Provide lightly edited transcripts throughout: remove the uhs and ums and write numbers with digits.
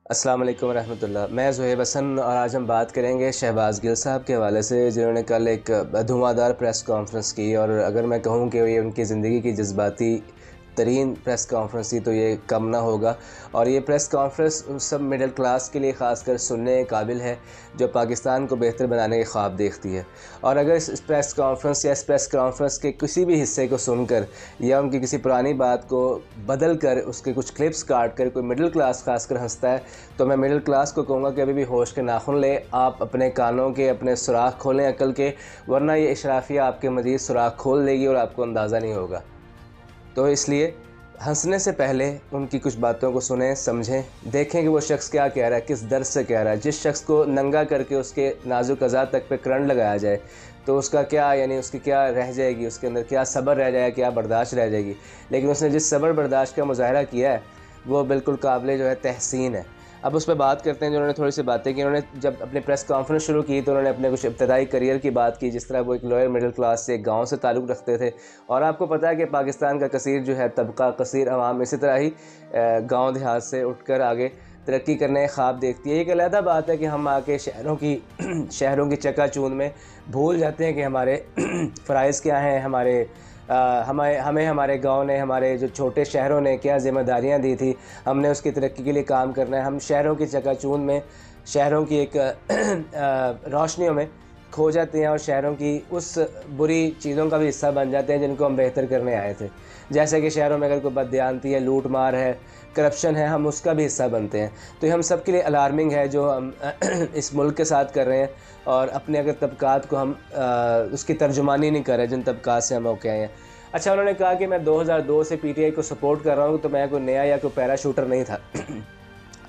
अस्सलाम वालेकुम रहमतुल्लाह। मैं ज़ुहैब हसन और आज हम बात करेंगे शहबाज़ गिल साहब के हवाले से, जिन्होंने कल एक धुआंधार प्रेस कॉन्फ्रेंस की। और अगर मैं कहूँ कि ये उनकी ज़िंदगी की जज्बाती तरीन प्रेस कॉन्फ्रेंस थी तो ये कम ना होगा। और ये प्रेस कॉन्फ्रेंस उन सब मिडिल क्लास के लिए ख़ासकर सुनने के काबिल है जो पाकिस्तान को बेहतर बनाने के ख्वाब देखती है। और अगर इस प्रेस कॉन्फ्रेंस या इस प्रेस कॉन्फ्रेंस के किसी भी हिस्से को सुनकर या उनकी किसी पुरानी बात को बदल कर उसके कुछ क्लिप्स काट कर कोई मिडिल क्लास खासकर हंसता है, तो मैं मिडिल क्लास को कहूँगा कि अभी भी होश के नाखून लें, आप अपने कानों के अपने सुराख खोलें अकल के, वरना ये इशराफिया आपके मज़ीद सुराख खोल देगी और आपको अंदाज़ा नहीं होगा। तो इसलिए हंसने से पहले उनकी कुछ बातों को सुनें, समझें, देखें कि वो शख्स क्या कह रहा है, किस दर्द से कह रहा है। जिस शख्स को नंगा करके उसके नाजुक अज़ा तक पे करंट लगाया जाए तो उसका क्या, यानी उसकी क्या रह जाएगी, उसके अंदर क्या सब्र रह जाएगा, क्या बर्दाश्त रह जाएगी। लेकिन उसने जिस सब्र बर्दाश्त का मुज़ाहरा किया है वो बिल्कुल काबिल जो है तहसीन है। अब उस पर बात करते हैं। जो उन्होंने थोड़ी सी बातें की, उन्होंने जब अपनी प्रेस कॉन्फ्रेंस शुरू की तो उन्होंने अपने कुछ इब्तदाई करियर की बात की, जिस तरह वो एक लोअर मिडिल क्लास से एक गाँव से ताल्लुक़ रखते थे। और आपको पता है कि पाकिस्तान का कसीर जो है तबका, कसीर अवाम इसी तरह ही गाँव देहात से उठकर आगे तरक्की करने का ख्वाब देखती है। एक अलहदा बात है कि हम आके शहरों की चकाचूंध में भूल जाते हैं कि हमारे फ़राइज़ क्या हैं, हमें हमारे गांव ने, हमारे जो छोटे शहरों ने क्या ज़िम्मेदारियां दी थी, हमने उसकी तरक्की के लिए काम करना है। हम शहरों की चकाचूंध में, शहरों की एक रोशनियों में खो जाते हैं और शहरों की उस बुरी चीज़ों का भी हिस्सा बन जाते हैं जिनको हम बेहतर करने आए थे। जैसे कि शहरों में अगर कोई बददियानती है, लूट मार है, करप्शन है, हम उसका भी हिस्सा बनते हैं। तो ये हम सब के लिए अलार्मिंग है जो हम इस मुल्क के साथ कर रहे हैं। और अपने अगर तबकात को हम उसकी तर्जुमानी नहीं कर रहे जिन तबकात से हम होके आए हैं। अच्छा, उन्होंने कहा कि मैं 2002 से पीटीआई को सपोर्ट कर रहा हूँ, तो मैं कोई नया या कोई पैराशूटर नहीं था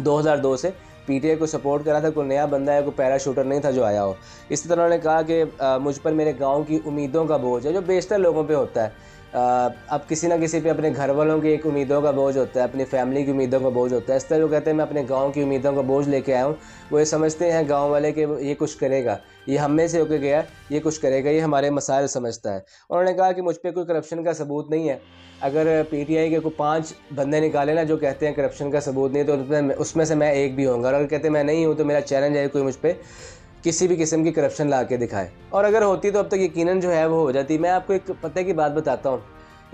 2002 से पीटीआई को सपोर्ट करा था, कोई नया बंदा है, कोई पैराशूटर नहीं था जो आया हो। इसी तरह उन्होंने कहा कि मुझ पर मेरे गांव की उम्मीदों का बोझ है, जो बेशतर लोगों पे होता है। अब किसी ना किसी पे अपने घर वालों की एक उम्मीदों का बोझ होता है, अपनी फैमिली की उम्मीदों का बोझ होता है। इस तरह वो कहते हैं मैं अपने गांव की उम्मीदों का बोझ लेके आया हूँ। वो ये समझते हैं गांव वाले कि ये कुछ करेगा, ये हम में से होके गया, ये कुछ करेगा, ये हमारे मसाइल समझता है। उन्होंने कहा कि मुझ पर कोई करप्शन का सबूत नहीं है। अगर पीटीआई के कोई 5 बंदे निकाले ना जो कहते हैं करप्शन का सबूत नहीं, तो उसमें से मैं एक भी होऊंगा। और अगर कहते हैं मैं नहीं हूँ तो मेरा चैलेंज है कोई मुझ पर किसी भी किस्म की करप्शन ला के दिखाए। और अगर होती तो अब तक यकीनन जो है वो हो जाती। मैं आपको एक पते की बात बताता हूँ,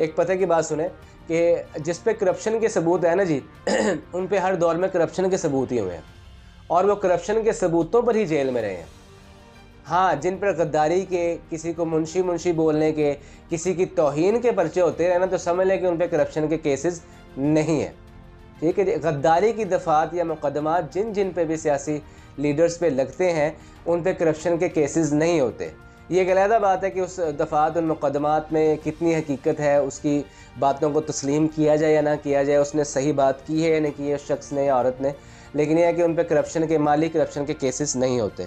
एक पते की बात सुने कि जिस पे करप्शन के सबूत है ना जी उन पे हर दौर में करप्शन के सबूत ही हुए हैं और वो करप्शन के सबूतों पर ही जेल में रहे हैं। हाँ, जिन पर गद्दारी के, किसी को मुंशी बोलने के, किसी की तौहीन के पर्चे होते रहे ना, तो समझ लें कि उन पर करप्शन के केसेस नहीं है। ठीक है जी। गद्दारी की दफ़ात या मुकदमात जिन जिन पे भी सियासी लीडर्स पे लगते हैं उन पे करप्शन के केसेस नहीं होते। ये एक अलहदा बात है कि उस दफ़ात उन मुकदमात में कितनी हकीकत है, उसकी बातों को तस्लीम किया जाए या ना किया जाए, उसने सही बात की है या नहीं की है उस शख्स ने या औरत ने। लेकिन यह है कि उन पे करप्शन के, माली करप्शन के केसेस नहीं होते।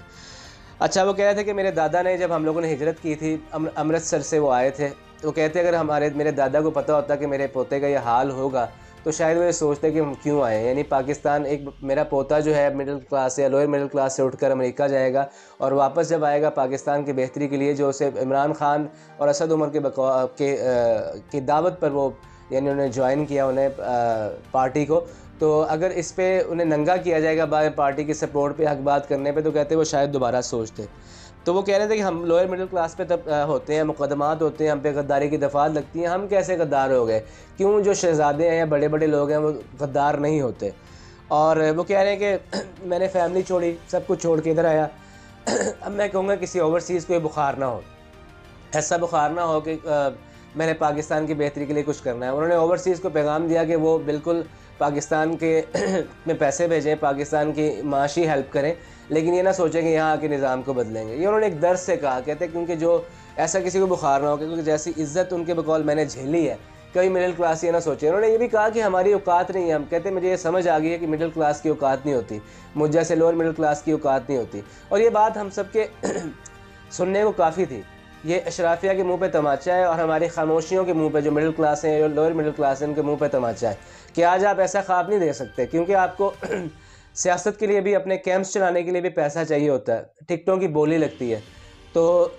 अच्छा, वो कह रहे थे कि मेरे दादा ने, जब हम लोगों ने हिजरत की थी, अमृतसर से वो आए थे, तो कहते अगर मेरे दादा को पता होता कि मेरे पोते का ये हाल होगा तो शायद वो ये सोचते कि हम क्यों आए। यानी पाकिस्तान, एक मेरा पोता जो है मिडिल क्लास या लोअर मिडिल क्लास से उठकर अमेरिका जाएगा और वापस जब आएगा पाकिस्तान की बेहतरी के लिए, जो उसे इमरान खान और असद उमर की दावत पर वो, यानी उन्हें ज्वाइन किया, उन्हें पार्टी को, तो अगर इस पे उन्हें नंगा किया जाएगा पार्टी की सपोर्ट पे, हक बात करने पे, तो कहते वो शायद दोबारा सोचते। तो वो कह रहे थे कि हम लोअर मिडिल क्लास पे तब होते हैं, मुकदमात होते हैं, हम पे गद्दारी की दफ़ात लगती हैं, हम कैसे गद्दार हो गए, क्यों जो शहज़ादे हैं या बड़े बड़े लोग हैं वो गद्दार नहीं होते। और वो कह रहे हैं कि मैंने फैमिली छोड़ी, सब कुछ छोड़ के इधर आया अब मैं कहूँगा किसी ओवरसीज़ को बुखार ना हो, ऐसा बुखार ना हो कि मैंने पाकिस्तान की बेहतरी के लिए कुछ करना है। उन्होंने ओवरसीज़ को पैगाम दिया कि वो बिल्कुल पाकिस्तान के में पैसे भेजें, पाकिस्तान की माशी हेल्प करें, लेकिन ये ना सोचें कि यहाँ आके निज़ाम को बदलेंगे। ये उन्होंने एक दर्द से कहा, कहते क्योंकि जो ऐसा किसी को बुखार ना हो, क्योंकि जैसी इज़्ज़त उनके बकौल मैंने झेली है, कई मिडिल क्लास ये ना सोचे। उन्होंने ये भी कहा कि हमारी औकात नहीं है। हम कहते मुझे ये समझ आ गई है कि मिडिल क्लास की औकात नहीं होती, मुझ जैसे लोअर मिडिल क्लास की औकात नहीं होती। और ये बात हम सब के सुनने को काफ़ी थी। ये अशराफिया के मुंह पे तमाचा है और हमारी खामोशियों के मुंह पे, जो मिडिल क्लास हैं, जो लोअर मिडिल क्लास हैं, उनके मुंह पे तमाचा है कि आज आप ऐसा ख्वाब नहीं दे सकते, क्योंकि आपको सियासत के लिए भी, अपने कैंप्स चलाने के लिए भी पैसा चाहिए होता है, टिकटों की बोली लगती है। तो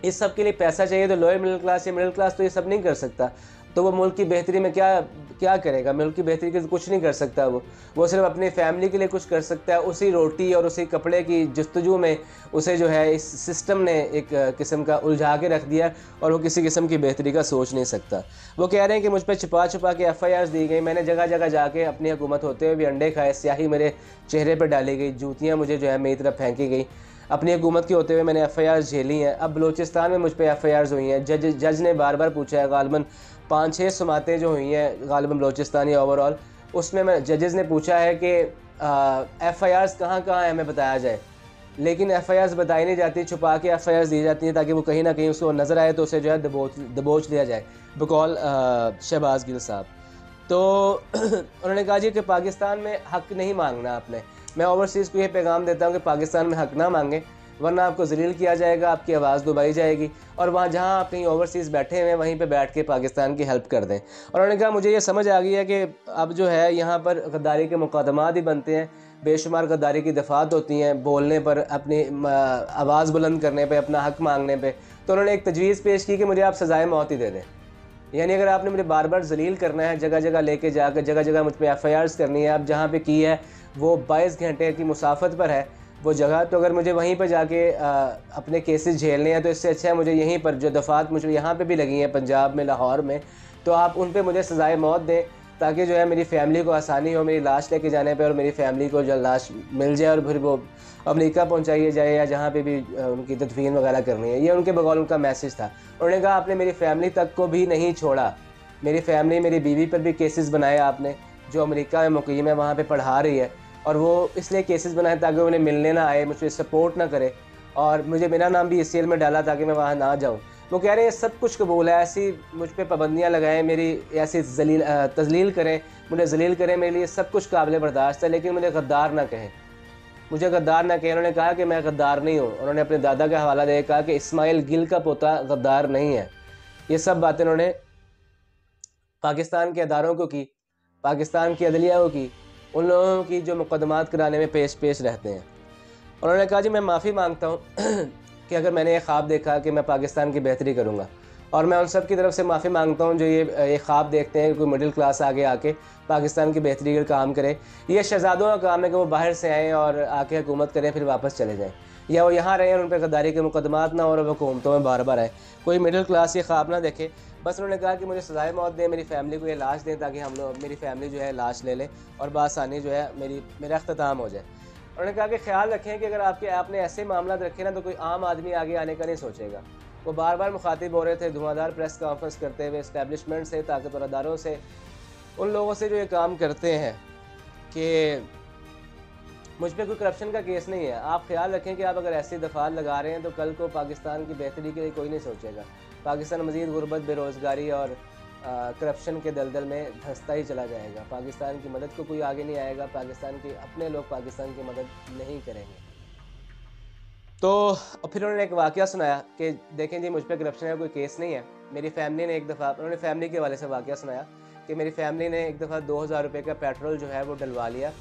इस सब के लिए पैसा चाहिए। तो लोअर मिडिल क्लास या मिडिल क्लास तो ये सब नहीं कर सकता। तो वो मुल्क की बेहतरी में क्या क्या करेगा? मुल्क की बेहतरी के लिए कुछ नहीं कर सकता वो सिर्फ अपनी फैमिली के लिए कुछ कर सकता है। उसी रोटी और उसी कपड़े की जस्तजू में उसे जो है इस सिस्टम ने एक किस्म का उलझा के रख दिया और वो किसी किस्म की बेहतरी का सोच नहीं सकता। वो कह रहे हैं कि मुझ पर छुपा छुपा के FIRs दी गई, मैंने जगह जगह जाके अपनी हुकूमत होते हुए भी अंडे खाए, स्याही मेरे चेहरे पर डाली गई, जूतियाँ मुझे जो है मेरी तरफ फेंकी गई, अपनी हुकूमत के होते हुए मैंने FIRs झेली हैं। अब बलूचिस्तान में मुझ पर FIRs हुई हैं। जज ने बार बार पूछा है, गालिबन 5-6 समातें जो हुई हैं गालिबन बलूचिस्तान या ओवरऑल, उसमें मैं जजेस ने पूछा है कि FIRs कहाँ कहाँ है हमें बताया जाए, लेकिन FIRs बताई नहीं जाती, छुपा के FIRs दी जाती हैं ताकि वो कहीं ना कहीं उसको नज़र आए तो उसे जो है दबोच दिया जाए, बकौल शहबाज गिल साहब। तो उन्होंने कहा जी कि पाकिस्तान में हक़ नहीं मांगना आपने। मैं ओवरसीज़ को ये पैगाम देता हूँ कि पाकिस्तान में हक़ ना मांगे, वरना आपको ज़लील किया जाएगा, आपकी आवाज़ दबाई जाएगी और वहाँ जहाँ आप कहीं ओवरसीज़ बैठे हुए हैं वहीं पे बैठ के पाकिस्तान की हेल्प कर दें। और उन्होंने कहा मुझे ये समझ आ गई है कि अब जो है यहाँ पर गद्दारी के मुकदमात ही बनते हैं, बेशुमार गद्दारी की दफ़ात होती हैं बोलने पर, अपनी आवाज़ बुलंद करने पर, अपना हक़ मांगने पर। तो उन्होंने एक तजवीज़ पेश की कि मुझे आप सज़ाए मौत ही दे दें। यानी अगर आपने मुझे बार बार जलील करना है, जगह जगह लेके जाकर जगह जगह मुझ पर FIRs करनी है, अब जहाँ पे की है वो 22 घंटे की मुसाफत पर है वो जगह, तो अगर मुझे वहीं पर जाके अपने केसेस झेलने हैं तो इससे अच्छा है मुझे यहीं पर जो दफ़ात मुझे यहाँ पे भी लगी हैं पंजाब में, लाहौर में, तो आप उन पे मुझे सज़ाए मौत दें ताकि जो है मेरी फ़ैमिली को आसानी हो मेरी लाश लेके जाने पे और मेरी फ़ैमिली को जल्द लाश मिल जाए और फिर वो अमेरिका पहुँचाई जाए या जहाँ पे भी उनकी तदफीन वगैरह करनी है। ये उनके बगौल उनका मैसेज था। उन्होंने कहा आपने मेरी फ़ैमिली तक को भी नहीं छोड़ा, मेरी फ़ैमिली मेरी बीवी पर भी केसेस बनाए आपने, जो अमेरिका में मुकीम है वहाँ पे पढ़ा रही है, और वो इसलिए केसेस बनाए ताकि उन्हें मिलने ना आए, मुझे सपोर्ट ना करे, और मुझे मेरा नाम भी ECL में डाला ताकि मैं वहाँ ना जाऊँ। वो कह रहे हैं सब कुछ कबूल है, ऐसी मुझ पे पाबंदियाँ लगाएं, मेरी ऐसी तज़लील करें, मुझे ज़लील करें, मेरे लिए सब कुछ काबिल बर्दाश्त है, लेकिन मुझे गद्दार ना कहें, मुझे गद्दार ना कहें। उन्होंने कहा कि मैं गद्दार नहीं हूँ। उन्होंने अपने दादा का हवाला दे कहा कि इस्माइल गिल का पोता गद्दार नहीं है। ये सब बातें उन्होंने पाकिस्तान के अदारों को की, पाकिस्तान की अदलिया को की, उन लोगों की जो मुकदमात कराने में पेश रहते हैं। उन्होंने कहा जी मैं माफ़ी मांगता हूँ कि अगर मैंने ये ख्वाब देखा कि मैं पाकिस्तान की बेहतरी करूँगा, और मैं उन सब की तरफ से माफ़ी मांगता हूँ जो ये ख्वाब देखते हैं कि कोई मिडिल क्लास आगे आके पाकिस्तान की बेहतरी का काम करे। ये शहज़ादों का काम है कि वो बाहर से आएँ और आके हुकूमत करें फिर वापस चले जाएँ, या वो यहाँ रहें और उन पर गद्दारी के मुकदमात ना और हुकूमतों में बार बार आए। कोई मिडिल क्लास ये ख्वाब ना देखे। बस उन्होंने कहा कि मुझे सज़ाए मौत दें, मेरी फ़ैमिली को ये लाश दें ताकि हम लोग मेरी फ़ैमिली जो है लाश ले लें और बासानी जो है मेरा अख्ताम हो जाए। उन्होंने कहा कि ख्याल रखें कि अगर आपने ऐसे मामला रखे ना तो कोई आम आदमी आगे आने का नहीं सोचेगा। वो बार बार मुखातिब हो रहे थे धुआंधार प्रेस कॉन्फ्रेंस करते हुए इस्टेब्लिशमेंट से, ताकतवर अदारों से, उन लोगों से जो ये काम करते हैं कि मुझ पर कोई करप्शन का केस नहीं है। आप ख्याल रखें कि आप अगर ऐसी दफ़ात लगा रहे हैं तो कल को पाकिस्तान की बेहतरी के लिए कोई नहीं सोचेगा। पाकिस्तान मज़ीद गुर्बत, बेरोज़गारी और करप्शन के दलदल में धंसता ही चला जाएगा। पाकिस्तान की मदद को कोई आगे नहीं आएगा, पाकिस्तान के अपने लोग पाकिस्तान की मदद नहीं करेंगे। तो फिर उन्होंने एक वाक़या सुनाया कि देखें जी मुझ पर करप्शन का कोई केस नहीं है। मेरी फ़ैमिली ने एक दफ़ा, उन्होंने फ़ैमिली के हवाले से वाक़या सुनाया कि मेरी फ़ैमिली ने एक दफ़ा 2000 रुपये का पेट्रोल जो है वो डलवा लिया,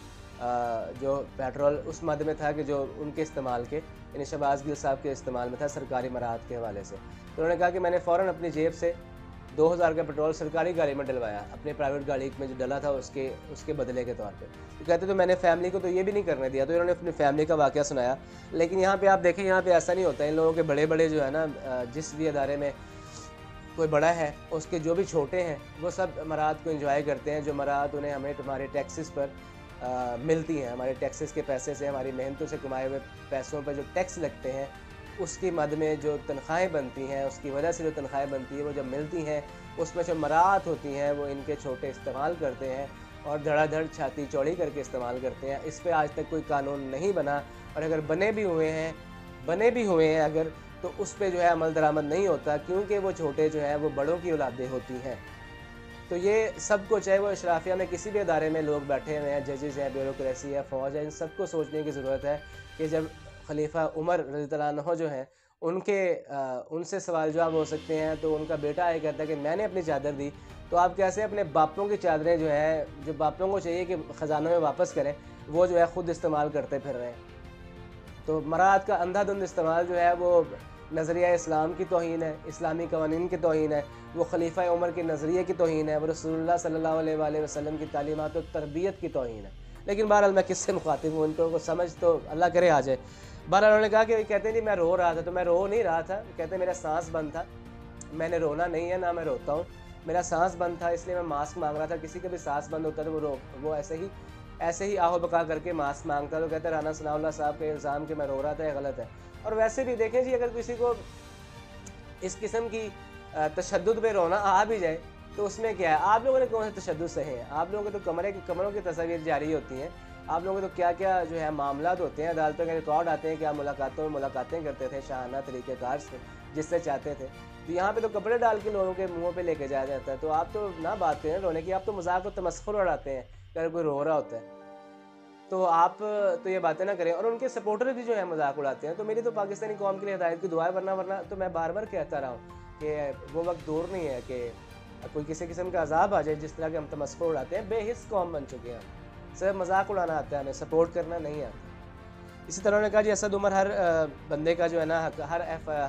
जो पेट्रोल उस मद में था कि जो उनके इस्तेमाल के, यानी शहबाज गिल साहब के इस्तेमाल में था सरकारी मराहत के हवाले से। तो उन्होंने कहा कि मैंने फ़ौरन अपनी जेब से 2000 का पेट्रोल सरकारी गाड़ी में डलवाया, अपने प्राइवेट गाड़ी में जो डला था उसके बदले के तौर पे। तो कहते तो मैंने फैमिली को तो ये भी नहीं करने दिया। तो इन्होंने अपनी फैमिली का वाक़या सुनाया। लेकिन यहाँ पे आप देखें, यहाँ पे ऐसा नहीं होता। इन लोगों के बड़े बड़े जो है ना, जिस भी अदारे में कोई बड़ा है उसके जो भी छोटे हैं वो सब मराहत को एंजॉय करते हैं, जो मराहत उन्हें हमारे टैक्सेस पर मिलती हैं। हमारे टैक्सेस के पैसे से, हमारी मेहनतों से कमाए हुए पैसों पर जो टैक्स लगते हैं उसकी मद में जो तनख्वाहें बनती हैं, उसकी वजह से जो तनख्वाहें बनती है वो जब मिलती हैं उसमें जो मराहत होती हैं वो इनके छोटे इस्तेमाल करते हैं और धड़ाधड़ छाती चौड़ी करके इस्तेमाल करते हैं। इस पर आज तक कोई कानून नहीं बना, और अगर बने भी हुए हैं अगर, तो उस पर जो है अमल दरामद नहीं होता, क्योंकि वो छोटे जो हैं वो बड़ों की औलादें होती हैं। तो ये सबको, चाहे वो इशराफिया में किसी भी अदारे में लोग बैठे हुए हैं, जजेस हैं, ब्यूरोक्रेसी है, फ़ौज है, इन सबको सोचने की ज़रूरत है कि जब खलीफा उमर रज़ियल्लाहु अन्हु जो हैं उनसे सवाल जवाब हो सकते हैं, तो उनका बेटा ये कहता है कि मैंने अपनी चादर दी, तो आप कैसे अपने बापों की चादरें जो हैं, जो बापों को चाहिए कि ख़जानों में वापस करें, वो जो है ख़ुद इस्तेमाल करते फिर रहे हैं। तो मराहत का अंधाधुंध इस्तेमाल जो है वो नज़रिया इस्लाम की तौहीन है, इस्लामी कवानीन की तौहीन है, वो खलीफा उमर के नज़रिए की तौहीन है, वो रसूलुल्लाह सल्लल्लाहु अलैहि वसल्लम की तालीमात और तरबियत की तौहीन है। लेकिन बहरहाल मैं किससे मुखातिब हूँ, उनको को समझ तो अल्लाह करे आ जाए। बहरहाल उन्होंने कहा कि कहते हैं जी मैं रो रहा था, तो मैं रो नहीं रहा था, कहते मेरा साँस बंद था, मैंने रोना नहीं है, ना मैं रोता हूँ। मेरा साँस बंद था इसलिए मैं मास्क माँग रहा था, किसी का भी साँस बंद होता है तो वो ऐसे ही आहो बका करके मास्क माँगता है। तो कहते हैं राना सनाउल्लाह साहब का इल्ज़ाम कि मैं रो रहा था, ये गलत है। और वैसे भी देखें जी, अगर किसी को इस किस्म की तशद्दुद पे रोना आ भी जाए तो उसमें क्या है, आप लोगों ने कौन से तशद्दुद सहे हैं? आप लोगों के तो कमरों की तस्वीर जारी होती हैं, आप लोगों के तो क्या-क्या जो है मामलात होते हैं, अदालतों के रिकॉर्ड आते हैं कि आप मुलाकातें करते थे शाहाना तरीक़ेकार से, जिससे चाहते थे। तो यहाँ पे तो कपड़े डाल के लोगों के मुँहों पे लेके जाया जाता है, तो आप तो ना बात करें रोने की, आप तो मज़ाक और तमस्खुर उड़ाते हैं, अगर कोई रो रहा होता है। तो आप तो ये बातें ना करें, और उनके सपोर्टर भी जो है मज़ाक उड़ाते हैं। तो मेरी तो पाकिस्तानी कौम के लिए हिदायत की दुआ है, वरना तो मैं बार-बार कहता रहा हूँ कि वो वक़्त दूर नहीं है कि कोई किसी किस्म का अज़ाब आ जाए, जिस तरह के हम तमस्खुर उड़ाते हैं। बेहिस कौम बन चुके हैं, सिर्फ मज़ाक उड़ाना आता है हमें, सपोर्ट करना नहीं आता। इसी तरह उन्होंने कहा जी असद उमर हर बंदे का जो है ना हक,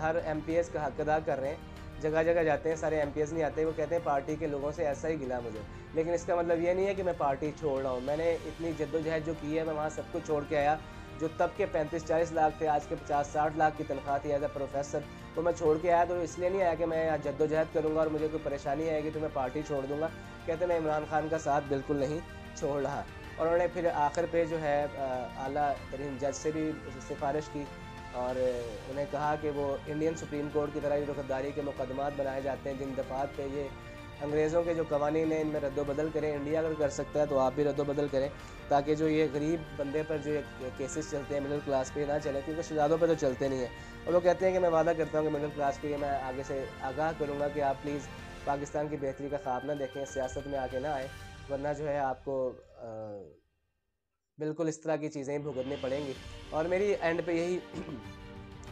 हर एमपीएस का हक अदा कर रहे हैं। जगह-जगह जाते हैं, सारे एमपीएस नहीं आते, वो कहते हैं पार्टी के लोगों से ऐसा ही गिला मुझे। लेकिन इसका मतलब ये नहीं है कि मैं पार्टी छोड़ रहा हूँ। मैंने इतनी जद्दोजहद जो की है, मैं वहाँ सब कुछ छोड़ के आया। जो तब के 35-40 लाख थे, आज के 50-60 लाख की तनख्वाह थी एज़ अ प्रोफेसर, तो मैं छोड़ के आया। तो इसलिए नहीं आया कि मैं यहाँ जद्दोजहद करूँगा और मुझे कोई परेशानी आएगी तो मैं पार्टी छोड़ दूँगा। कहते मैं इमरान खान का साथ बिल्कुल नहीं छोड़ रहा। और उन्होंने फिर आखिर पे जो है आला तरीन जज से भी सिफारिश की, और उन्हें कहा कि वो इंडियन सुप्रीम कोर्ट की तरह रुखसदारी के मुकदमात बनाए जाते हैं जिन दफ़ात पे ये अंग्रेज़ों के जो कवानीन हैं इनमें रद्दोबदल करें। इंडिया अगर कर सकता है तो आप भी रद्दोबदल करें, ताकि जो ये गरीब बंदे पर जो ये केसेस चलते हैं मिडिल क्लास पे ना चलें, क्योंकि शहजादों पे तो चलते नहीं हैं। और वो कहते हैं कि मैं वादा करता हूँ कि मिडिल क्लास को ये मैं आगे से आगाह करूँगा कि आप प्लीज़ पाकिस्तान की बेहतरी का ख्वाब ना देखें, सियासत में आगे ना आए, वरना जो है आपको बिल्कुल इस तरह की चीज़ें ही भुगतनी पड़ेंगी। और मेरी एंड पे यही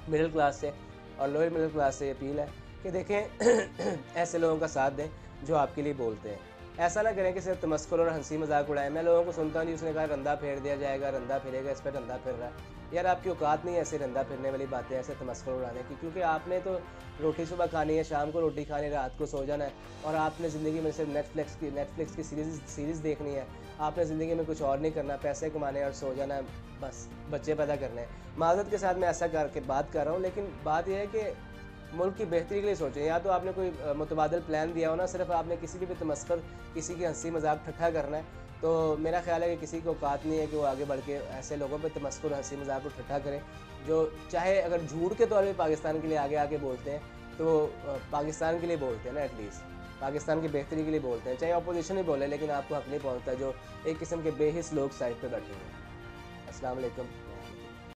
मिडिल क्लास से और लोअर मिडिल क्लास से अपील है कि देखें ऐसे लोगों का साथ दें जो आपके लिए बोलते हैं। ऐसा ना करें कि सिर्फ तमस्कुर और हंसी मजाक उड़ाएं। मैं लोगों को सुनता नहीं, उसने कहा रंदा फेर दिया जाएगा, रंदा फिरेगा, इस पर रंदा फिर रहा है। यार आपकी औकात नहीं है ऐसे रंदा फिरने वाली बातें, ऐसे तमस्कुर उड़ाने की, क्योंकि आपने तो रोटी सुबह खानी है, शाम को रोटी खानी है, रात को सो जाना है, और आपने ज़िंदगी में सिर्फ नेटफ्लिक्स की सीरीज़ देखनी है। आपने ज़िंदगी में कुछ और नहीं करना, पैसे कमाने और सो जाना है, बस बच्चे पैदा करने हैं। माज़रत के साथ मैं ऐसा करके बात कर रहा हूँ, लेकिन बात यह है कि मुल्क की बेहतरी के लिए सोचें। या तो आपने कोई मुतबादिल प्लान दिया हो ना, सिर्फ आपने किसी की भी तमस्कर, किसी की हंसी मजाक ठट्ठा करना है, तो मेरा ख्याल है कि किसी को औकात नहीं है कि वो आगे बढ़ के ऐसे लोगों पे तमस्कुर, हंसी मजाक को ठट्ठा करें, जो चाहे अगर झूठ के तौर पे पाकिस्तान के लिए आगे आके बोलते हैं, तो पाकिस्तान के लिए बोलते हैं ना, एटलीस्ट पाकिस्तान की बेहतरी के लिए बोलते हैं। चाहे अपोजिशन ही बोले, लेकिन आपको हक नहीं पहुँचता जो एक किस्म के बेहिस लोग साइड पर बैठे हैं। अस्सलाम वालेकुम।